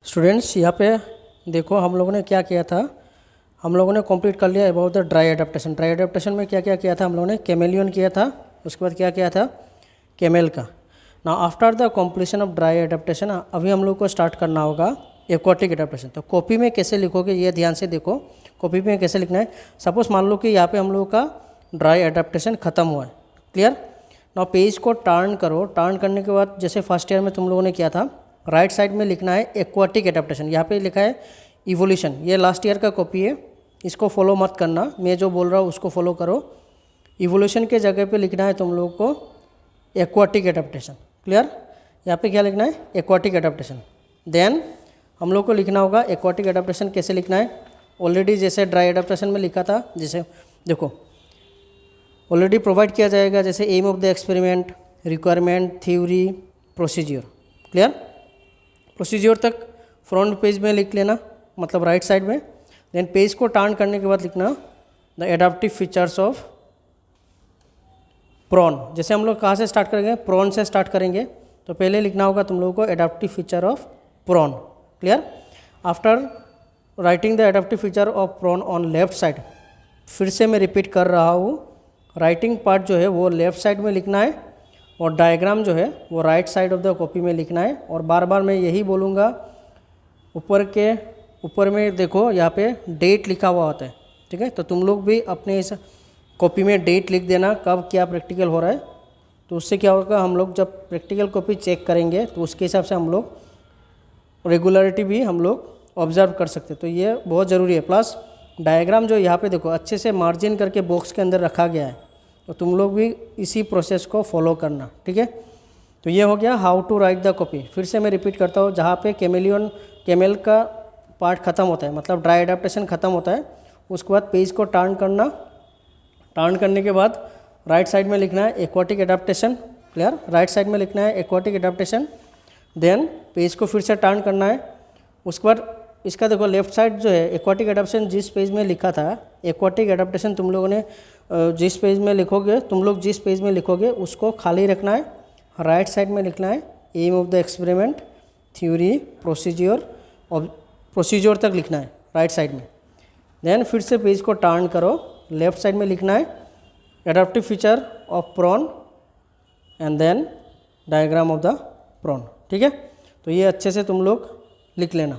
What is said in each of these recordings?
Students यहाँ पे देखो हम लोगों ने क्या किया था। हम लोगों ने कंप्लीट कर लिया about the dry adaptation. Dry adaptation में क्या क्या किया था हम लोगों ने, कैमेलियन किया था, उसके बाद क्या किया था, कैमेल का। ना after the completion of dry adaptation अभी हम लोग को स्टार्ट करना होगा एक्वाटिक एडाप्टेशन। तो कॉपी में कैसे लिखोगे ये ध्यान से देखो, कॉपी में कैसे लिखना है। सपोज मान लो कि यहाँ पे हम लोगों का ड्राई एडाप्टेशन खत्म हुआ है, क्लियर। ना पेज को टर्न करो, टर्न करने के बाद जैसे फर्स्ट ईयर में तुम लोगों ने किया था, राइट साइड में लिखना है एक्वाटिक एडाप्टेशन। यहाँ पे लिखा है इवोल्यूशन, ये लास्ट ईयर का कॉपी है, इसको फॉलो मत करना, मैं जो बोल रहा हूँ उसको फॉलो करो। इवोल्यूशन के जगह पे लिखना है तुम लोगों को एक्वाटिक एडाप्टेशन, क्लियर। यहाँ पे क्या लिखना है, एक्वाटिक एडाप्टेशन। देन हम लोग को लिखना होगा एक्वाटिक एडाप्टेशन कैसे लिखना है। ऑलरेडी जैसे ड्राई एडाप्टेशन में लिखा था, जैसे देखो ऑलरेडी प्रोवाइड किया जाएगा, जैसे aim of the experiment, requirement, theory, procedure, clear. Procedure तक फ्रंट पेज में लिख लेना, मतलब राइट साइड में। देन पेज को टर्न करने के बाद लिखना the adaptive features of prawn. जैसे हम लोग कहाँ से स्टार्ट करेंगे, प्रॉन से स्टार्ट करेंगे, तो पहले लिखना होगा तुम लोगों को adaptive feature of prawn, clear. After writing the adaptive feature of prawn on left side, फिर से मैं रिपीट कर रहा हूँ, राइटिंग पार्ट जो है वो लेफ्ट साइड में लिखना है और डायग्राम जो है वो right side of the copy में लिखना है। और बार बार मैं यही बोलूँगा, ऊपर में देखो यहाँ पे डेट लिखा हुआ होता है, ठीक है। तो तुम लोग भी अपने इस कॉपी में डेट लिख देना कब क्या प्रैक्टिकल हो रहा है। तो उससे क्या होगा, हम लोग जब प्रैक्टिकल कॉपी चेक करेंगे तो उसके हिसाब से हम लोग रेगुलरिटी भी हम लोग ऑब्जर्व कर सकते हैं। तो ये बहुत ज़रूरी है। प्लस डायग्राम जो यहाँ पे देखो अच्छे से मार्जिन करके बॉक्स के अंदर रखा गया है, तो तुम लोग भी इसी प्रोसेस को फॉलो करना, ठीक है। तो ये हो गया how to write the copy. फिर से मैं रिपीट करता हूँ, जहाँ पे कैमेल का पार्ट खत्म होता है, मतलब ड्राई एडाप्टेशन खत्म होता है, उसके बाद पेज को टर्न करना, टर्न करने के बाद राइट साइड में लिखना है aquatic adaptation, clear. Right side में लिखना है एक्वाटिक एडाप्टेशन। देन पेज को फिर से टर्न करना है, उसके बाद इसका देखो लेफ्ट साइड जो है एक्वाटिक एडाप्टेशन जिस पेज में लिखा था, एक्वाटिक एडाप्टेशन तुम लोगों ने जिस पेज में लिखोगे, तुम लोग जिस पेज में लिखोगे उसको खाली रखना है। राइट साइड में लिखना है aim of the experiment, theory, procedure, और प्रोसीजर तक लिखना है राइट साइड में। देन फिर से पेज को टर्न करो, लेफ्ट साइड में लिखना है adaptive feature of prawn and then diagram of the prawn, ठीक है। तो ये अच्छे से तुम लोग लिख लेना।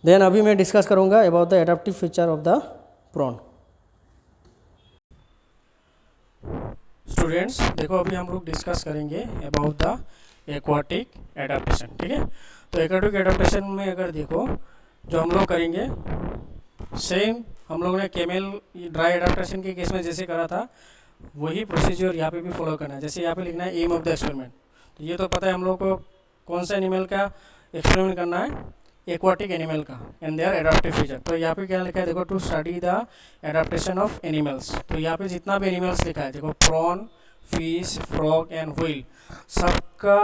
देन अभी मैं डिस्कस करूँगा about the adaptive feature of the prawn. Students देखो अभी हम लोग डिस्कस करेंगे अबाउट द एक्वाटिक एडाप्टेशन, ठीक है। तो एक्वाटिक एडाप्टेशन में अगर देखो जो हम लोग करेंगे, सेम हम लोगों ने कैमेल ड्राई एडाप्टेशन के केस में जैसे करा था वही प्रोसीजर यहाँ पे भी फॉलो करना है। जैसे यहाँ पे लिखना है एम ऑफ द एक्सपेरिमेंट, तो ये तो पता है हम लोग को कौन सा एनिमल का एक्सपेरिमेंट करना है, एक्वाटिक एनिमल का, एंड देयर एडाप्टिव फीचर। तो यहाँ पे क्या लिखा है देखो, to study the adaptation of animals. तो यहाँ पे जितना भी एनिमल्स लिखा है देखो, prawn, fish, frog and whale, सबका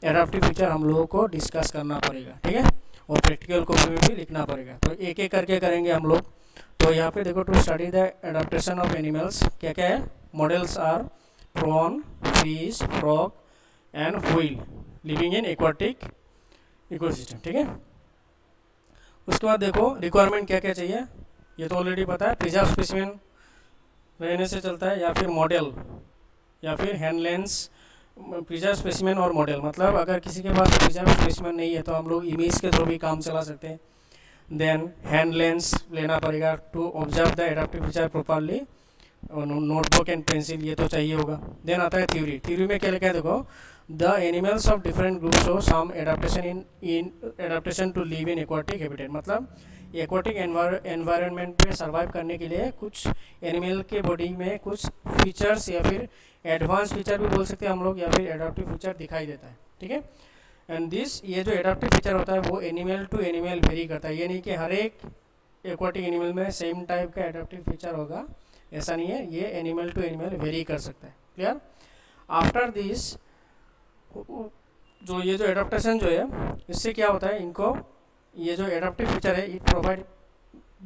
एडाप्टिव फीचर हम लोगों को डिस्कस करना पड़ेगा, ठीक है। और प्रैक्टिकल कॉपी में भी लिखना पड़ेगा। तो एक एक करके करेंगे हम लोग। तो यहाँ पे देखो, to study the adaptation of animals क्या क्या है, models are prawn, fish, frog and whale living in aquatic ecosystem, ठीक है। उसके बाद देखो रिक्वायरमेंट क्या क्या चाहिए, ये तो ऑलरेडी पता है, प्रिजर्व स्पेसिमेन रहने से चलता है, या फिर मॉडल, या फिर हैंड लेंस, प्रिजर्व स्पेसिमेन और मॉडल। मतलब अगर किसी के पास प्रिजर्व स्पेसिमेन नहीं है तो हम लोग इमेज के थ्रू भी काम चला सकते हैं। देन हैंड लेंस लेना पड़ेगा to observe the adaptive feature properly, notebook and pencil ये तो चाहिए होगा। देन आता है थ्योरी। थ्योरी में क्या लिखा है देखो, the animals of different groups show some adaptation to live in aquatic habitat. मतलब एक्वाटिक एनवायरनमेंट में सर्वाइव करने के लिए कुछ एनिमल के बॉडी में कुछ फीचर्स या फिर एडवांस फीचर भी बोल सकते हैं हम लोग, या फिर एडाप्टिव फीचर दिखाई देता है, ठीक है। एंड दिस ये जो एडाप्टिव फीचर होता है वो एनिमल टू एनिमल वेरी करता है। ये नहीं कि हर एक एक्वाटिक एनिमल में सेम टाइप का एडाप्टिव फीचर होगा, ऐसा नहीं है, ये एनिमल टू एनिमल वेरी कर सकता है, क्लियर। आफ्टर दिस जो ये जो एडाप्टेशन जो है इससे क्या होता है, इनको ये जो एडाप्टिव फीचर है it provide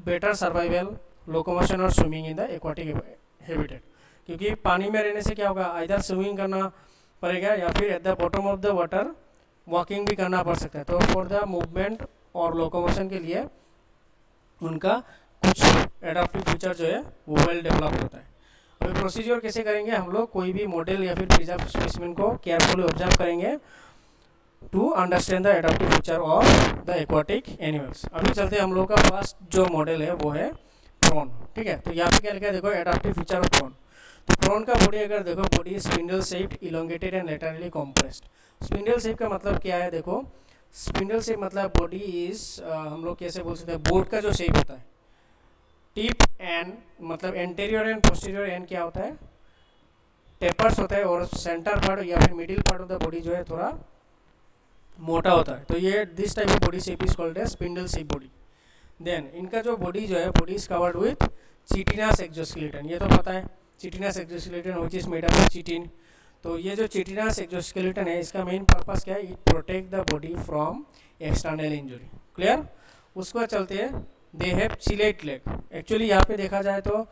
better survival, locomotion और swimming in the aquatic habitat. क्योंकि पानी में रहने से क्या होगा, आइदर स्विमिंग करना पड़ेगा या फिर at the bottom of the water walking भी करना पड़ सकता है, तो फॉर द मूवमेंट और लोकोमोशन के लिए उनका कुछ एडाप्टिव फीचर जो है वो वेल डेवलप्ड होता है। अभी प्रोसीजर कैसे करेंगे, हम लोग कोई भी मॉडल या फिर प्रिजर्व स्पेसिमेन को केयरफुली ऑब्जर्व करेंगे to understand the adaptive feature of the aquatic animals. अभी चलते हम लोग का फर्स्ट जो मॉडल है वो है प्रॉन, ठीक है। तो यहाँ पे क्या लिखा है देखो, एडाप्टिव फीचर ऑफ प्रॉन। तो प्रॉन का बॉडी अगर देखो, body spindle shaped, elongated and laterally compressed. Spindle shape का मतलब क्या है देखो, स्पिंडल शेप मतलब बॉडी इज हम लोग कैसे बोल सकते हैं, बोट का जो शेप होता है, टिप एंड मतलब एंटेरियर एंड पोस्टीरियर एंड क्या होता है, टेपर्स होता है, और सेंटर पार्ट या फिर middle part of the body जो है थोड़ा मोटा होता है। तो ये this type of body shape is called as spindle shape body. Then इनका जो बॉडी जो है, body is covered with chitinous exoskeleton. ये तो पता है, chitinous exoskeleton which is made up of chitin. तो ये जो चिटिनस एक्सोस्केलेटन है, इसका मेन पर्पस क्या है, it protect the body from external injury. Clear. उसके बाद चलते हैं, they have chelate leg. Actually यहाँ पे देखा जाए तो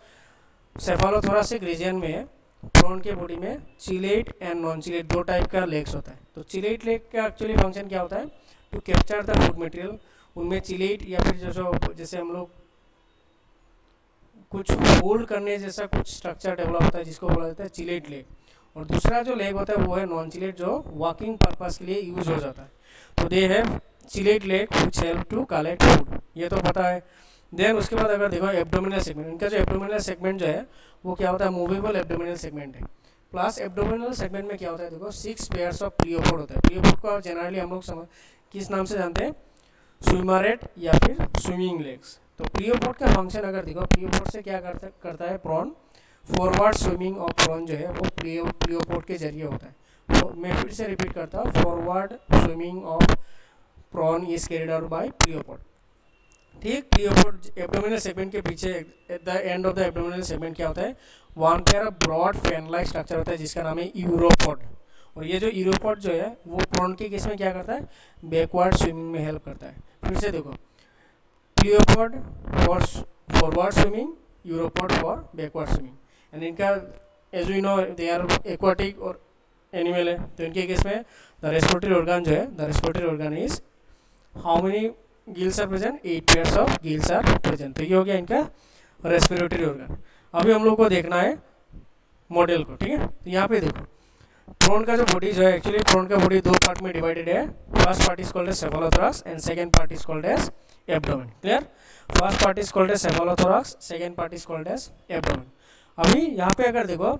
सेफालोथोरासिक रीजन में प्रॉन के बॉडी में चिलेट एंड नॉन चिलेट दो टाइप का लेग्स होता है। तो चिलेट लेग का एक्चुअली फंक्शन क्या होता है, to capture the food material. उनमें चिलेट या फिर जो जैसे हम लोग कुछ होल्ड करने जैसा कुछ स्ट्रक्चर डेवलप होता है, जिसको बोला जाता है चिलेट लेग। और दूसरा जो लेग होता है वो है नॉन चिलेट, जो वॉकिंग पर्पस के लिए यूज हो जाता है। तो they have chelate leg which help to collect food, ये तो पता है। देन उसके बाद अगर देखो एब्डोमिनल सेगमेंट, इनका जो एब्डोमिनल सेगमेंट जो है वो क्या होता है, मूवेबल एब्डोमिनल सेगमेंट है। प्लस एब्डोमिनल सेगमेंट में क्या होता है देखो, 6 पेयर्स ऑफ प्लियोपोड होता है। प्लियोपोड को जनरली हम लोग किस नाम से जानते हैं, स्विमरेट या फिर स्विमिंग लेग्स। तो प्लियोपोड का फंक्शन अगर देखो, प्लियोपोड से क्या करता है prawn, forward swimming of prawn जो है वो प्लियोपोड के जरिए होता है। तो मैं फिर से रिपीट करता हूँ, forward swimming of prawn is carried out by pleopod. ठीक, प्लियोपोड एब्डोमिनल सेगमेंट के पीछे at the end of the abdominal segment क्या होता है, one pair of broad fan like structure होता है, जिसका नाम है यूरोपोड। और ये जो यूरोपोड जो है वो प्रॉन के केस में क्या करता है, बैकवर्ड स्विमिंग में हेल्प करता है। फिर से देखो, pleopod for forward swimming, uropod for backward swimming. And इनका as we know they are aquatic और एनिमल है, तो इनके केस में द रेस्पिरेटरी ऑर्गन जो है, the respiratory organ is how many gills are present, 8 pairs of gills are present. तो ये हो गया इनका रेस्पिरेटरी ऑर्गन। अभी हम लोग को देखना है मॉडल को, ठीक है। तो यहाँ पे देखो, प्रॉन का जो बॉडी जो है, एक्चुअली प्रॉन का बॉडी दो पार्ट में डिवाइडेड है। First part is called as cephalothorax and second part is called as abdomen. Clear. First part is called as cephalothorax, second part is called as abdomen. अभी यहाँ पे अगर देखो,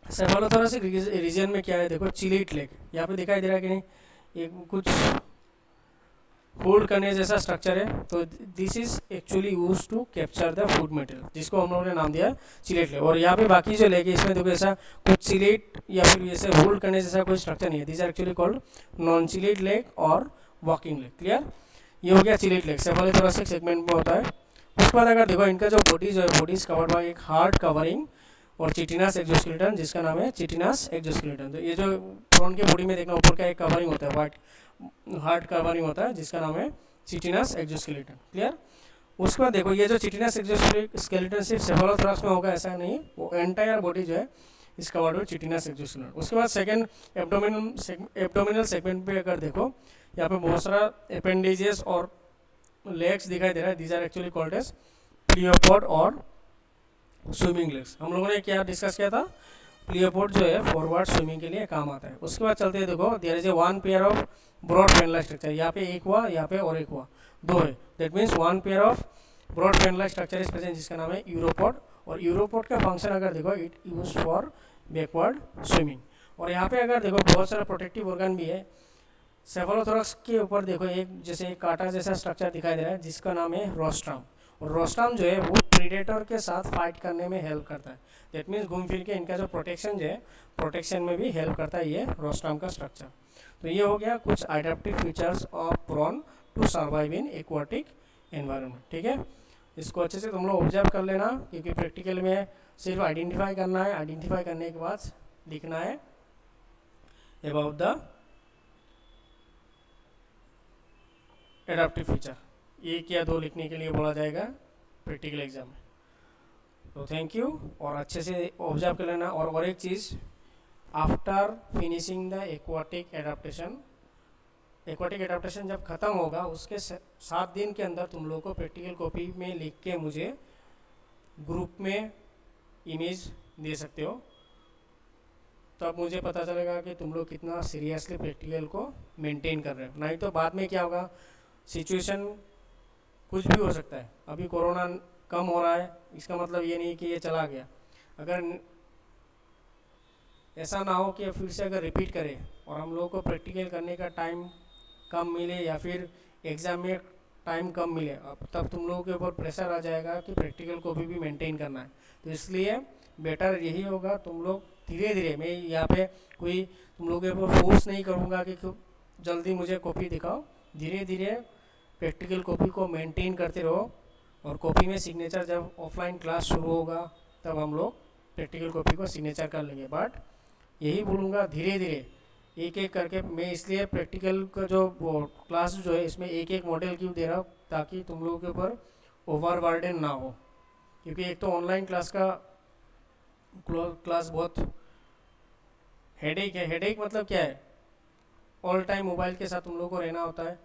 सेफालोथोरैसिक reason में क्या है देखो, चिलेट लेग यहाँ पे दिखाई दे रहा है कि नहीं, एक कुछ होल्ड करने जैसा स्ट्रक्चर है। तो this is actually use to capture the food material, जिसको हम लोगों ने नाम दिया चिलेट लेग। और यहाँ पे बाकी जो लेग है इसमें देखो ऐसा कुछ चिलेट या फिर ऐसे होल्ड करने जैसा कोई स्ट्रक्चर नहीं है। This are actually called non chelate leg और वॉकिंग लेग। क्लियर। ये हो गया चिलेट लेग, सेफालोथोरैसिक सेगमेंट में होता है। उसके बाद अगर देखो, इनका जो बॉडी जो है, बॉडी इज कवर्ड बाय एक हार्ड कवरिंग और चिटिनस एक्सोस्केलेटन, जिसका नाम है चिटिनस एक्सोस्केलेटन। तो ये जो प्रॉन के बॉडी में देखना ऊपर का एक कवरिंग होता है, वाइट हार्ड कवरिंग होता है, जिसका नाम है चिटिनस एक्सोस्केलेटन। क्लियर। उसके बाद देखो, ये जो चिटिनस एक्सोस्केलेटन सिर्फ सेफालोथोरैक्स में होगा ऐसा नहीं, वो एंटायर बॉडी जो है इस कवर्ड विद चिटिनस एक्सोस्केलेटन। उसके बाद सेकंड एब्डोमिनल सेगमेंट पे अगर देखो, यहाँ पे बहुत सारा अपेंडेजेस और लेग्स दिखाई दे रहा है। These are actually called as pleopod और स्विमिंग लेग्स। हम लोगों ने क्या डिस्कस किया था, प्लियोपोड जो है फॉरवर्ड स्विमिंग के लिए काम आता है। उसके बाद चलते हैं, देखो there is a one pair of broad fan like structure. यहाँ पे एक हुआ, यहाँ पे और एक हुआ, दो है। That means one pair of broad fan like structure is present, जिसका नाम है यूरोपोड। और यूरोपोड का फंक्शन अगर देखो, it use for backward swimming. और यहाँ पे अगर देखो, बहुत सारा प्रोटेक्टिव ऑर्गन भी है। सेफालोथोरैक्स के ऊपर देखो, एक जैसे एक कांटा जैसा स्ट्रक्चर दिखाई दे रहा है, जिसका नाम है रोस्ट्रम। और रोस्ट्रम जो है वो प्रीडेटर के साथ फाइट करने में हेल्प करता है। दैट मीन्स घूम फिर के इनका जो प्रोटेक्शन जो है, प्रोटेक्शन में भी हेल्प करता है ये रोस्ट्रम का स्ट्रक्चर। तो ये हो गया कुछ adaptive features of prawn to survive in aquatic environment. ठीक है, इसको अच्छे से तुम लोग ऑब्जर्व कर लेना, क्योंकि प्रैक्टिकल में सिर्फ आइडेंटिफाई करना है। आइडेंटिफाई करने के बाद लिखना है अबाउट द एडाप्टिव फीचर। एक या दो लिखने के लिए बोला जाएगा प्रैक्टिकल एग्जाम में। तो थैंक यू, और अच्छे से ऑब्जर्व कर लेना। और एक चीज़, after finishing the aquatic adaptation aquatic adaptation जब ख़त्म होगा उसके 7 दिन के अंदर तुम लोग को प्रैक्टिकल कॉपी में लिख के मुझे ग्रुप में इमेज दे सकते हो। तब मुझे पता चलेगा कि तुम लोग कितना सीरियसली प्रैक्टिकल को मेंटेन कर रहे हो। नहीं तो बाद में क्या होगा, सिचुएशन कुछ भी हो सकता है। अभी कोरोना कम हो रहा है, इसका मतलब ये नहीं कि ये चला गया। अगर ऐसा ना हो कि फिर से अगर रिपीट करें और हम लोगों को प्रैक्टिकल करने का टाइम कम मिले या फिर एग्ज़ाम में टाइम कम मिले, अब तब तुम लोगों के ऊपर प्रेशर आ जाएगा कि प्रैक्टिकल को भी मेंटेन करना है। तो इसलिए बेटर यही होगा तुम लोग धीरे धीरे, मैं यहाँ पे कोई तुम लोगों के ऊपर फोर्स नहीं करूँगा कि जल्दी मुझे कॉपी दिखाओ। धीरे धीरे प्रैक्टिकल कॉपी को मेंटेन करते रहो और कॉपी में सिग्नेचर जब ऑफलाइन क्लास शुरू होगा तब हम लोग प्रैक्टिकल कॉपी को सिग्नेचर कर लेंगे। बट यही बोलूँगा धीरे धीरे एक एक करके। मैं इसलिए प्रैक्टिकल का जो क्लास जो है इसमें एक एक मॉडल क्यों दे रहा हूँ, ताकि तुम लोगों के ऊपर ओवरबर्डन ना हो। क्योंकि एक तो ऑनलाइन क्लास का क्लास बहुत हेडेक है। हेडेक मतलब क्या है, ऑल टाइम मोबाइल के साथ तुम लोगों को रहना होता है,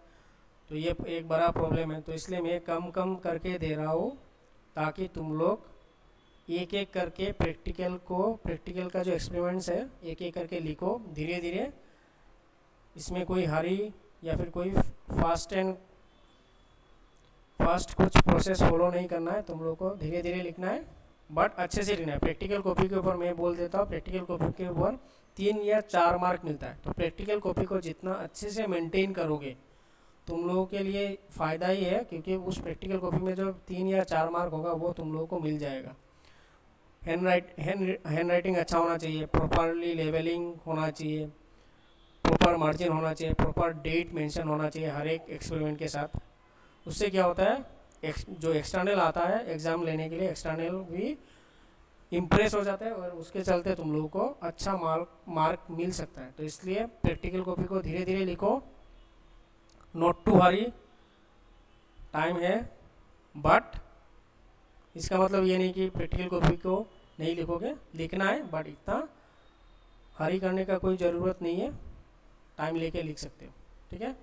तो ये एक बड़ा प्रॉब्लम है। तो इसलिए मैं कम कम करके दे रहा हूँ ताकि तुम लोग एक एक करके प्रैक्टिकल का जो एक्सपेरिमेंट्स है एक एक करके लिखो धीरे धीरे। इसमें कोई हरी या फिर कोई फास्ट कुछ प्रोसेस फॉलो नहीं करना है, तुम लोग को धीरे धीरे लिखना है बट अच्छे से लिखना है। प्रैक्टिकल कॉपी के ऊपर मैं बोल देता हूँ, प्रैक्टिकल कॉपी के ऊपर 3 या 4 मार्क मिलता है। तो प्रैक्टिकल कॉपी को जितना अच्छे से मेंटेन करोगे तुम लोगों के लिए फ़ायदा ही है, क्योंकि उस प्रैक्टिकल कॉपी में जो 3 या 4 मार्क होगा वो तुम लोगों को मिल जाएगा। हैंड राइटिंग अच्छा होना चाहिए, प्रॉपरली लेवलिंग होना चाहिए, प्रॉपर मार्जिन होना चाहिए, प्रॉपर डेट मेंशन होना चाहिए हर एक एक्सपेरिमेंट के साथ। उससे क्या होता है, जो एक्सटर्नल आता है एग्ज़ाम लेने के लिए, एक्सटर्नल भी इम्प्रेस हो जाता है और उसके चलते तुम लोगों को अच्छा मार्क मिल सकता है। तो इसलिए प्रैक्टिकल कॉपी को धीरे धीरे लिखो, नॉट टू हरी, टाइम है। बट इसका मतलब ये नहीं कि प्रैक्टिकल कॉपी को नहीं लिखोगे, लिखना है बट इतना हरी करने का कोई ज़रूरत नहीं है, टाइम लेके लिख सकते हो। ठीक है।